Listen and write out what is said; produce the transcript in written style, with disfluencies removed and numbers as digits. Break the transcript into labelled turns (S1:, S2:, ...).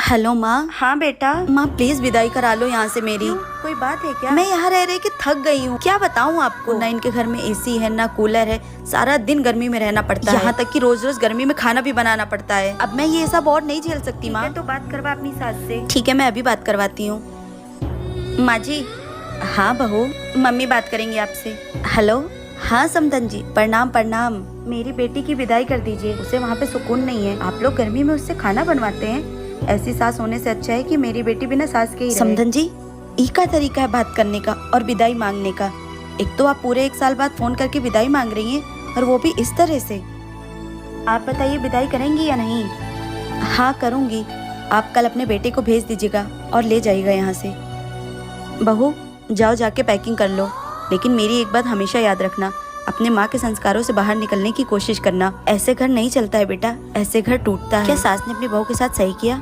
S1: Hello माँ।
S2: हाँ बेटा।
S1: माँ प्लीज विदाई करा लो यहाँ से मेरी।
S2: कोई बात है क्या?
S1: मैं यहाँ रह रह के थक गई हूँ। क्या बताऊँ आपको, ना इनके घर में एसी है ना कूलर है, सारा दिन गर्मी में रहना पड़ता है। यहाँ तक कि रोज रोज गर्मी में खाना भी बनाना पड़ता है। अब मैं ये सब और नहीं झेल सकती माँ।
S2: तो बात करवा अपनी सास से।
S1: ठीक है, मैं अभी बात करवाती हूँ। माँ जी। हाँ बहू, मम्मी बात करेंगी आपसे। हेलो। हाँ समधन जी, प्रणाम प्रणाम।
S2: मेरी बेटी की विदाई कर दीजिए, उसे वहाँ पे सुकून नहीं है। आप लोग गर्मी में उससे खाना बनवाते हैं। ऐसी सास होने से अच्छा है कि मेरी बेटी बिना सास के ही रहे।
S1: समधन जी, ई का तरीका है बात करने का और विदाई मांगने का। एक तो आप पूरे 1 साल बाद फोन करके विदाई मांग रही हैं और वो भी इस तरह से।
S2: आप बताइए विदाई करेंगी या नहीं?
S1: हाँ करूँगी। आप कल अपने बेटे को भेज दीजिएगा और ले जाइएगा यहाँ से। बहू जाओ, जाके पैकिंग कर लो, लेकिन मेरी एक बात हमेशा याद रखना, अपने माँ के संस्कारों से बाहर निकलने की कोशिश करना। ऐसे घर नहीं चलता है बेटा, ऐसे घर टूटता है। क्या सास ने अपनी बहू के साथ सही किया?